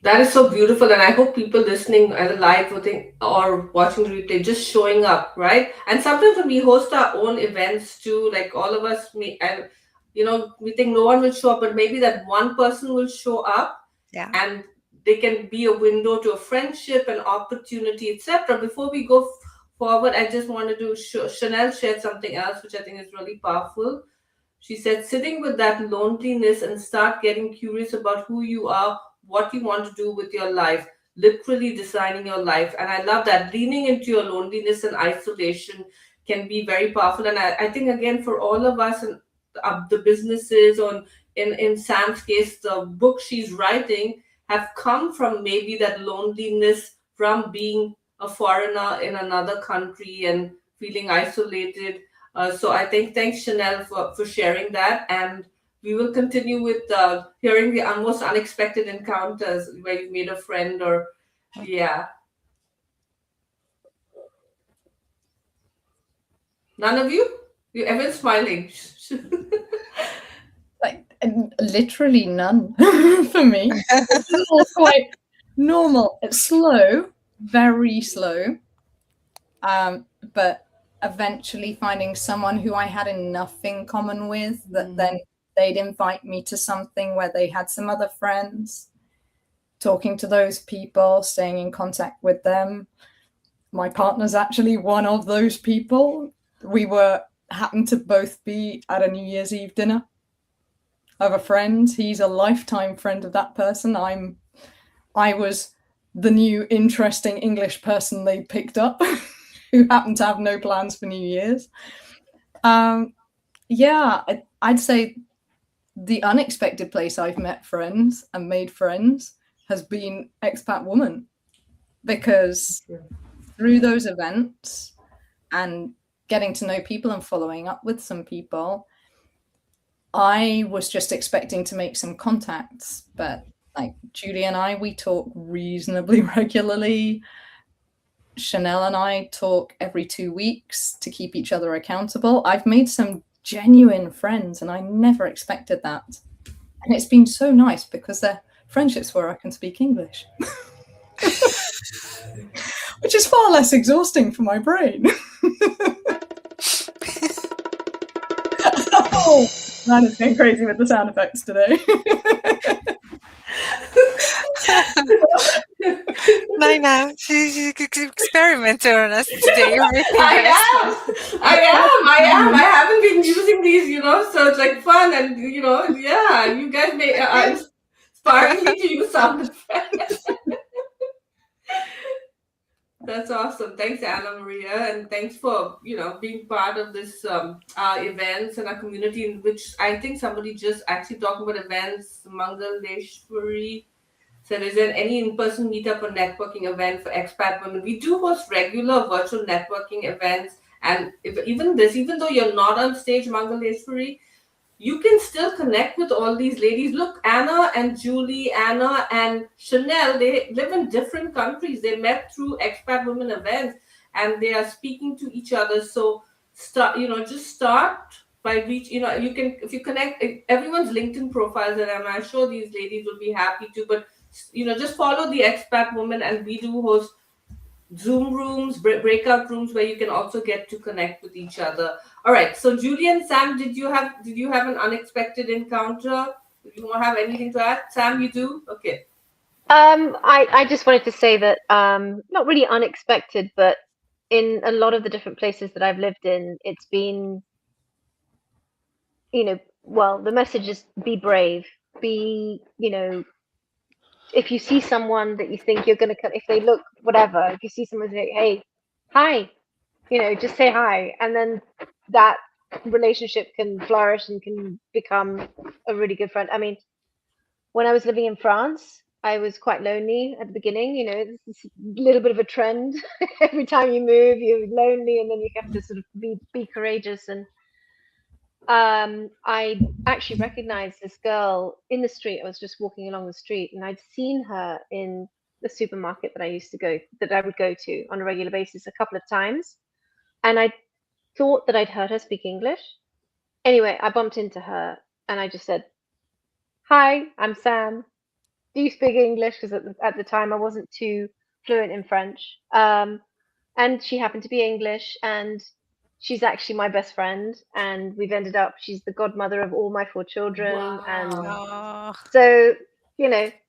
That is so beautiful, and I hope people listening either live or watching the replay just showing up, right? And sometimes when we host our own events too, like all of us, we think no one will show up, but maybe that one person will show up, Yeah. and they can be a window to a friendship, an opportunity, etc. Before we go forward, I just wanted to Chanel shared something else, which I think is really powerful. She said, sitting with that loneliness and start getting curious about who you are, what you want to do with your life, literally designing your life. And I love that. Leaning into your loneliness and isolation can be very powerful. And I think, again, for all of us and the businesses, in Sam's case, the book she's writing have come from maybe that loneliness from being a foreigner in another country and feeling isolated. So I think thanks Chanel for sharing that, and we will continue with hearing the most unexpected encounters where you made a friend or yeah. None of you? You Evan's smiling. Like literally none for me. It's all quite normal. It's slow, very slow. But eventually finding someone who I had enough in common with that then they'd invite me to something where they had some other friends, talking to those people, staying in contact with them. My partner's actually one of those people. We happened to both be at a New Year's Eve dinner of a friend. He's a lifetime friend of that person. I was the new interesting English person they picked up who happened to have no plans for New Year's. Yeah, I'd say the unexpected place I've met friends and made friends has been Expat Woman, because through those events and getting to know people and following up with some people, I was just expecting to make some contacts, but like Julie and I, we talk reasonably regularly. Chanel and I talk every 2 weeks to keep each other accountable. I've made some genuine friends and I never expected that. And it's been so nice because they're friendships where I can speak English, which is far less exhausting for my brain. Oh, man, it's going crazy with the sound effects today. Nyna, she's experimenting on us today. I am. I haven't been using these, so it's like fun and yeah, you guys may. inspiring me to use sound effects. That's awesome. Thanks, Anna Maria, and thanks for being part of this our events and our community, in which I think somebody just actually talking about events. Mangaleshwari said, "Is there any in-person meetup or networking event for expat women?" We do host regular virtual networking events, and even though you're not on stage, Mangaleshwari, you can still connect with all these ladies. Look, Anna and Julie, Anna and Chanel, they live in different countries. They met through expat women events and they are speaking to each other. So just start by you can, if you connect everyone's LinkedIn profiles, and I'm sure these ladies will be happy to, but just follow the expat woman, and we do host Zoom rooms, breakout rooms where you can also get to connect with each other. All right. So Julie and Sam, did you have an unexpected encounter? Do you want to have anything to add? Sam, you do? Okay. I just wanted to say that not really unexpected, but in a lot of the different places that I've lived in, it's been, well, the message is be brave, be, if you see someone that you think you're going to, if they look whatever, if you see someone say, hey, hi, just say hi, and then that relationship can flourish and can become a really good friend. I mean, when I was living in France, I was quite lonely at the beginning. It's a little bit of a trend. Every time you move, you're lonely, and then you have to sort of be courageous. And I actually recognized this girl in the street. I was just walking along the street, and I'd seen her in the supermarket that I would go to on a regular basis a couple of times, and I thought that I'd heard her speak English. Anyway, I bumped into her, and I just said, "Hi, I'm Sam. Do you speak English?" Because at the time I wasn't too fluent in French. And she happened to be English, and she's actually my best friend. And we've ended up, she's the godmother of all my 4 children. And Wow. Oh, so,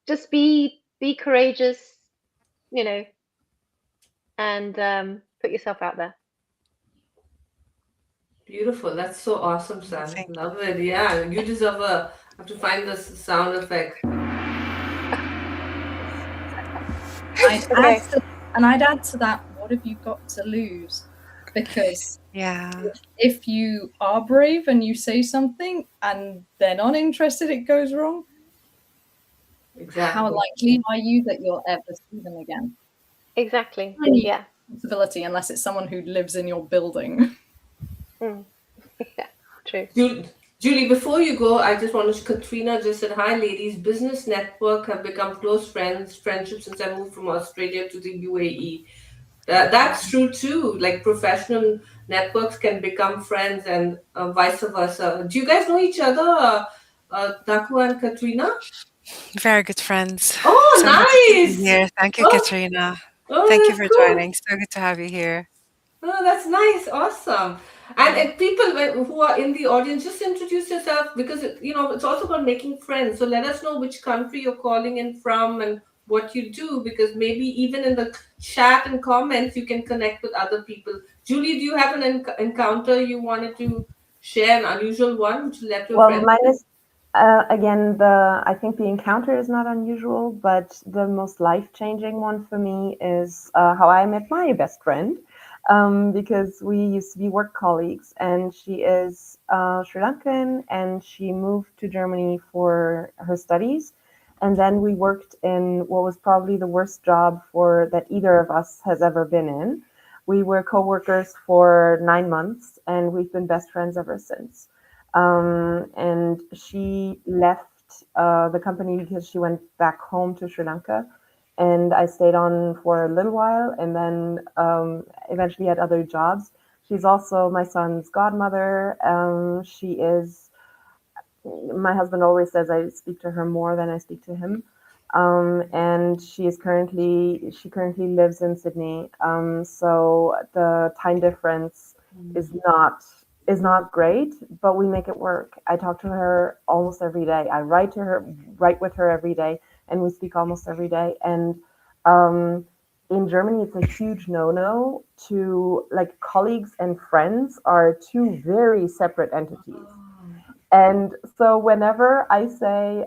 just be courageous, and put yourself out there. Beautiful. That's so awesome, Sam. amazing. Love it. Yeah, you deserve a. I have to find the sound effect. I'd Okay. add to that, what have you got to lose? Because Yeah. if you are brave and you say something and they're not interested, it goes wrong. Exactly. How likely are you that you'll ever see them again? Exactly. Tiny Yeah. possibility, unless it's someone who lives in your building. Yeah. True. Julie, before you go, I just wanted to, Katrina just said, "Hi, ladies. Business network have become close friendships since I moved from Australia to the UAE." That's true too. Like professional networks can become friends, and vice versa. Do you guys know each other, Daku and Katrina? Very good friends. Oh, So good to be nice. here. Thank you, Oh, Katrina. oh, Thank you that's for cool. joining. So good to have you here. Oh, that's nice. Awesome. And if people who are in the audience, just introduce yourself, because it's also about making friends. So let us know which country you're calling in from and what you do, because maybe even in the chat and comments you can connect with other people. Julie, do you have an encounter you wanted to share, an unusual one, which you let your Well, friends? mine is again I think the encounter is not unusual, but the most life-changing one for me is how I met my best friend, because we used to be work colleagues, and she is Sri Lankan, and she moved to Germany for her studies, and then we worked in what was probably the worst job for that either of us has ever been in. We were co-workers for 9 months, and we've been best friends ever since. And she left the company because she went back home to Sri Lanka. And I stayed on for a little while, and then eventually had other jobs. She's also my son's godmother. She is, my husband always says I speak to her more than I speak to him. And she currently lives in Sydney. So the time difference is not great, but we make it work. I talk to her almost every day. I write with her every day, and we speak almost every day. And in Germany, it's a huge no-no to, like, colleagues and friends are two very separate entities. And so whenever I say,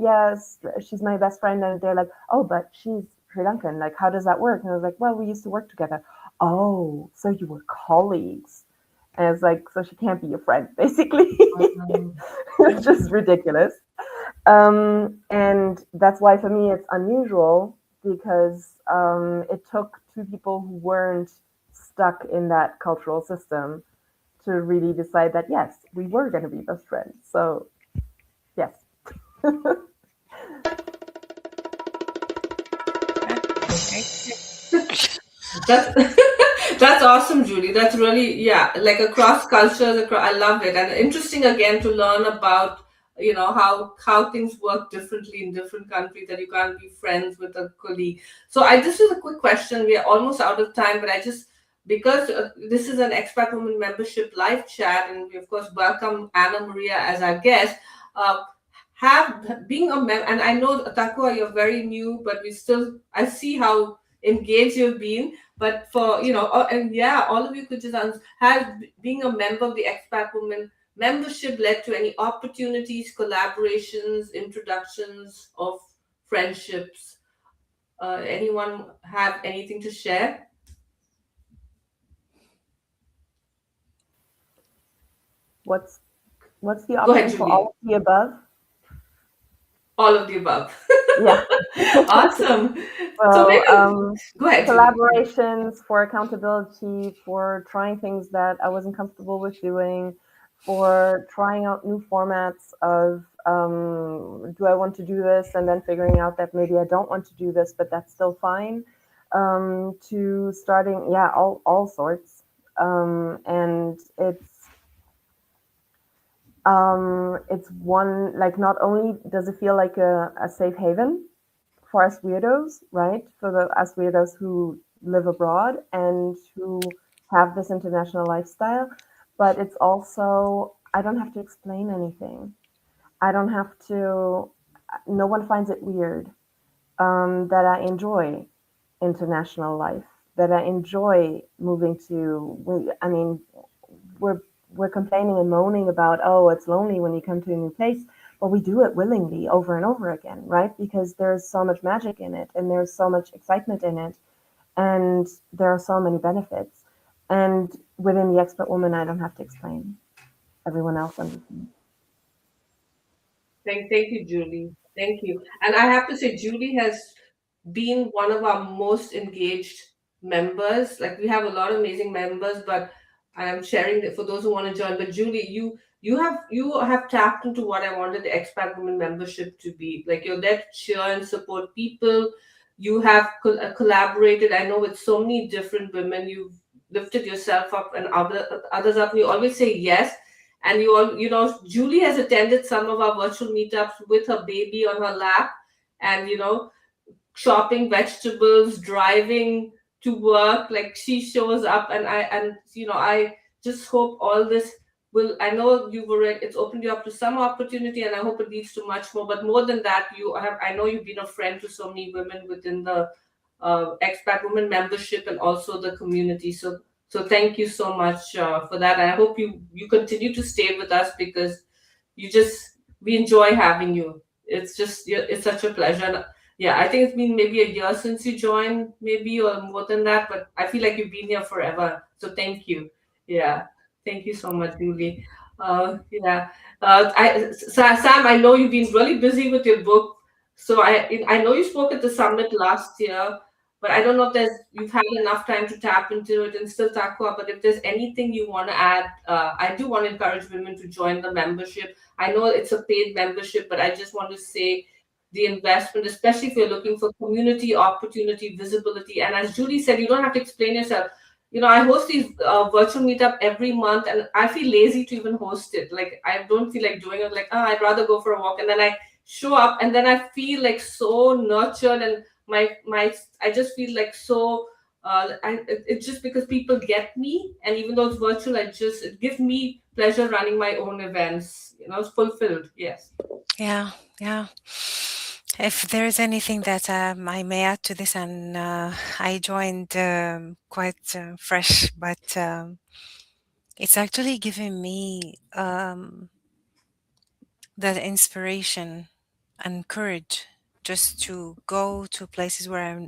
yes, she's my best friend, and they're like, oh, but she's Sri Lankan. Like, how does that work? And I was like, well, we used to work together. Oh, so you were colleagues. And it's like, so she can't be a friend, basically. It's just ridiculous. And that's why for me it's unusual because it took two people who weren't stuck in that cultural system to really decide that yes, we were going to be best friends. So yes. That's that's awesome, Julie. That's really, yeah, like across cultures. I love it, and interesting again to learn about how things work differently in different countries. That you can't be friends with a colleague. So I just have a quick question. We are almost out of time, but I just because this is an Expat Women membership live chat, and we of course welcome Anna Maria as our guest. Uh, have being a mem, and I know Takua, you're very new, but we still I see how engaged you've been. But for and yeah, all of you could just answer, has being a member of the Expat Women membership led to any opportunities, collaborations, introductions of friendships? Anyone have anything to share? What's the Go ahead, option for all Julie. of the above? All of the above. Yeah. Awesome. So So maybe go ahead, Julie. collaborations for accountability, for trying things that I wasn't comfortable with doing, for trying out new formats of do I want to do this, and then figuring out that maybe I don't want to do this, but that's still fine. To starting, yeah, all sorts. And it's one, like, not only does it feel like a safe haven for us weirdos, right? For us weirdos who live abroad and who have this international lifestyle, but it's also, I don't have to explain anything. I don't have to, no one finds it weird that I enjoy international life, that I enjoy moving to, I mean, we're we're complaining and moaning about, oh, it's lonely when you come to a new place, but we do it willingly over and over again, right? Because there's so much magic in it, and there's so much excitement in it, and there are so many benefits. And within the Expert Woman, I don't have to explain. Everyone else understands. Thank you, Julie. Thank you. And I have to say, Julie has been one of our most engaged members. Like we have a lot of amazing members, but I am sharing it for those who want to join. But Julie, you have tapped into what I wanted the Expat Women membership to be. Like you're there to cheer and support people. You have collaborated. I know with so many different women. You've lifted yourself up and others up. And you always say yes. And Julie has attended some of our virtual meetups with her baby on her lap, and chopping vegetables, driving to work. Like she shows up, and I just hope all this will. I know it's opened you up to some opportunity, and I hope it leads to much more. But more than that, I know you've been a friend to so many women within the expat women membership and also the community. So thank you so much for that. And I hope you continue to stay with us because we enjoy having you. It's such a pleasure. And yeah, I think it's been maybe a year since you joined, maybe or more than that, but I feel like you've been here forever. So thank you. Yeah, thank you so much, Julie. Yeah, Sam, I know you've been really busy with your book. So I know you spoke at the summit last year, but I don't know if you've had enough time to tap into it and still talk about. But if there's anything you want to add, I do want to encourage women to join the membership. I know it's a paid membership, but I just want to say the investment, especially if you're looking for community, opportunity, visibility. And as Julie said, you don't have to explain yourself. I host these virtual meetup every month, and I feel lazy to even host it. Like I don't feel like doing it. Like I'd rather go for a walk, and then I show up, and then I feel like so nurtured, and my I just feel like so. It's just because people get me, and even though it's virtual, it gives me pleasure running my own events. It's fulfilled. Yes. Yeah, yeah. If there is anything that I may add to this, and I joined quite fresh, but it's actually given me that inspiration and courage just to go to places where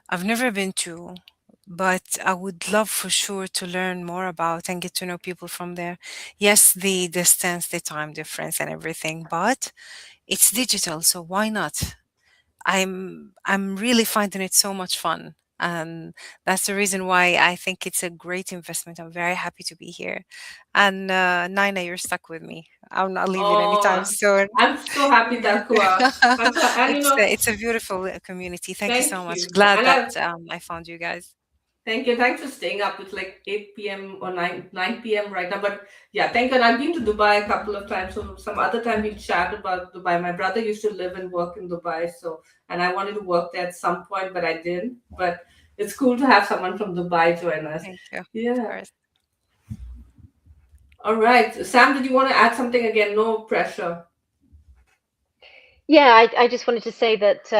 I've never been to, but I would love for sure to learn more about and get to know people from there. Yes, the distance, the time difference, and everything, but it's digital, so why not? I'm really finding it so much fun. And that's the reason why I think it's a great investment. I'm very happy to be here. And Nina, you're stuck with me. I'm not leaving anytime Oh, soon. I'm so happy, Takua. And It's a beautiful community. Thank you so thank much. you. Glad And that I found you guys. thank you. Thanks for staying up. It's like 8 p.m. or 9 p.m. right now. But yeah, thank you. And I've been to Dubai a couple of times. So some other time we chat about Dubai. My brother used to live and work in Dubai. So, and I wanted to work there at some point, but I didn't. But it's cool to have someone from Dubai join us. Thank you. Of Yeah. course. All right. Sam, did you want to add something again? No pressure. Yeah, I just wanted to say that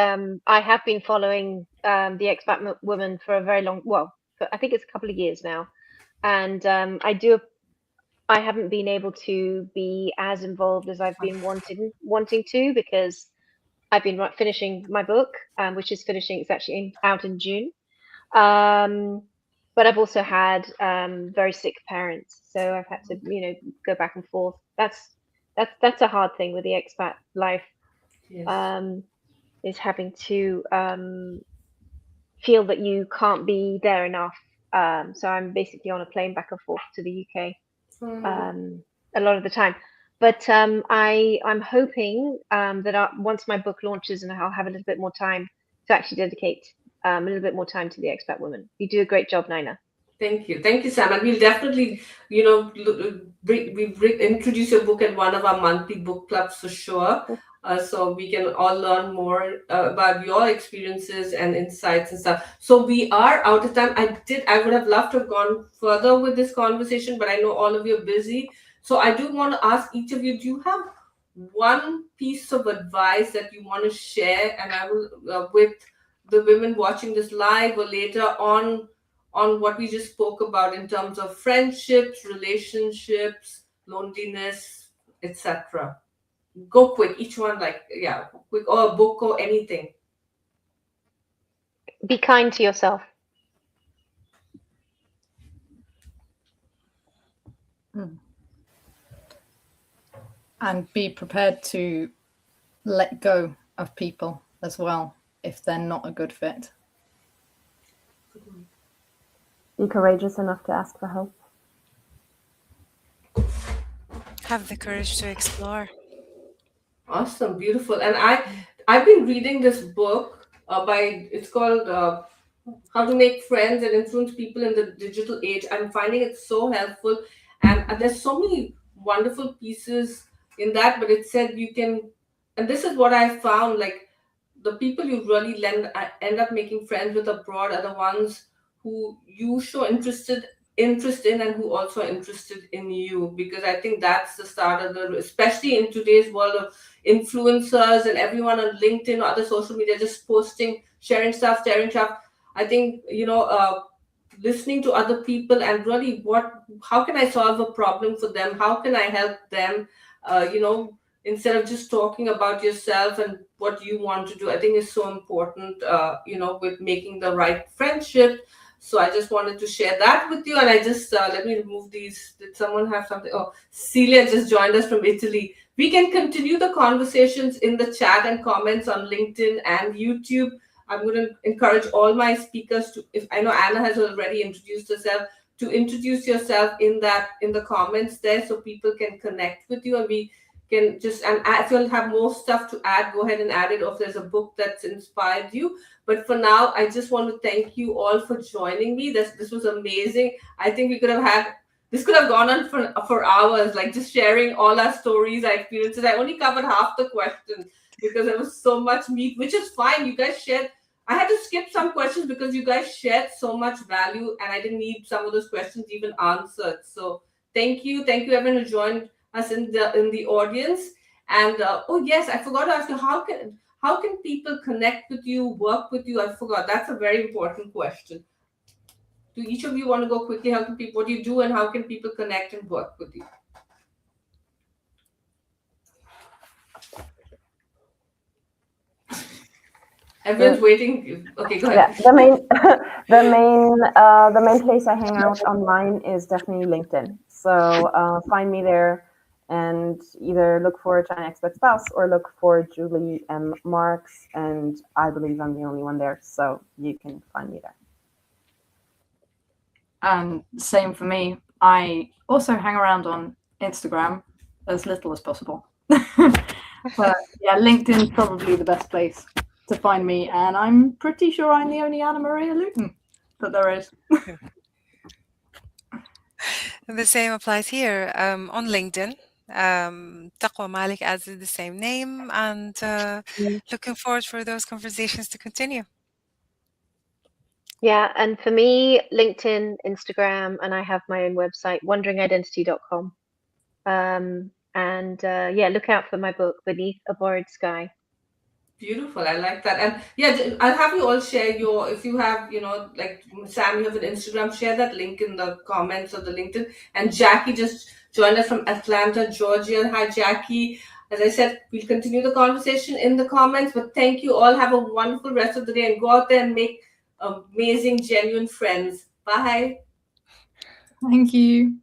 I have been following the Expat Woman for a very long, well, I think it's a couple of years now, and I haven't been able to be as involved as I've been wanting to because I've been finishing my book, which is finishing. It's actually out in June. Um, but I've also had very sick parents, so I've had to, go back and forth. That's a hard thing with the expat life, Yes. um, is having to feel that you can't be there enough. So I'm basically on a plane back and forth to the UK Hmm. a lot of the time. But I'm hoping that once my book launches, and I'll have a little bit more time to actually dedicate a little bit more time to the expat woman. You do a great job, Nina. Thank you, Sam. And we'll definitely, introduce your book at one of our monthly book clubs for sure. So we can all learn more about your experiences and insights and stuff. So we are out of time. I would have loved to have gone further with this conversation, but I know all of you are busy. So I do want to ask each of you, do you have one piece of advice that you want to share? And I will, with the women watching this live or later on what we just spoke about in terms of friendships, relationships, loneliness, etc. Go quick, each one, like, yeah, quick, or a book or anything. Be kind to yourself. And be prepared to let go of people as well if they're not a good fit. Be courageous enough to ask for help. Have the courage to explore. Awesome, beautiful. And I've been reading this book by it's called How to Make Friends and Influence People in the Digital Age. I'm finding it so helpful, and there's so many wonderful pieces in that. But it said you can, and this is what I found, like the people you really end up making friends with abroad are the ones who you show interest in and who also are interested in you, because I think that's the start of the, especially in today's world of influencers and everyone on LinkedIn or other social media just posting, sharing stuff. I think listening to other people and really how can I solve a problem for them, how can I help them, instead of just talking about yourself and what you want to do. I think is so important, with making the right friendship. So I just wanted to share that with you. And I just let me remove these. Did someone have something? Oh, Celia just joined us from Italy. We can continue the conversations in the chat and comments on LinkedIn and YouTube. I'm going to encourage all my speakers to, if I know Anna has already introduced herself, to introduce yourself in the comments there, so people can connect with you, and we can just, and if you'll have more stuff to add, go ahead and add it, or if there's a book that's inspired you. But for now, I just want to thank you all for joining me. This was amazing. I think this could have gone on for hours, like just sharing all our stories, our experiences. I only covered half the questions because there was so much meat, which is fine. You guys shared. I had to skip some questions because you guys shared so much value, and I didn't need some of those questions even answered. So thank you everyone who joined us in the audience. And oh yes, I forgot to ask you, how can people connect with you, work with you? I forgot. That's a very important question. Do each of you want to go quickly? How can people, what do you do, and how can people connect and work with you? Everyone's waiting. Okay, go Yeah, ahead. the main the main place I hang out online is definitely LinkedIn. So find me there and either look for China Expat Spouse or look for Julie M. Marks, and I believe I'm the only one there, so you can find me there. And same for me. I also hang around on Instagram as little as possible. But yeah, LinkedIn's probably the best place to find me, and I'm pretty sure I'm the only Anna Maria Luton that there is. The same applies here on LinkedIn. Taqwa Malik as the same name, and looking forward for those conversations to continue. Yeah, and for me, LinkedIn, Instagram, and I have my own website, wanderingidentity.com. And yeah, look out for my book, Beneath a Borrowed Sky. Beautiful. I like that. And yeah, I'll have you all share your, if you have, like Sam, you have an Instagram, share that link in the comments of the LinkedIn. And Jackie just joined us from Atlanta, Georgia. Hi, Jackie. As I said, we'll continue the conversation in the comments, but thank you all. Have a wonderful rest of the day and go out there and make amazing, genuine friends. Bye. Thank you.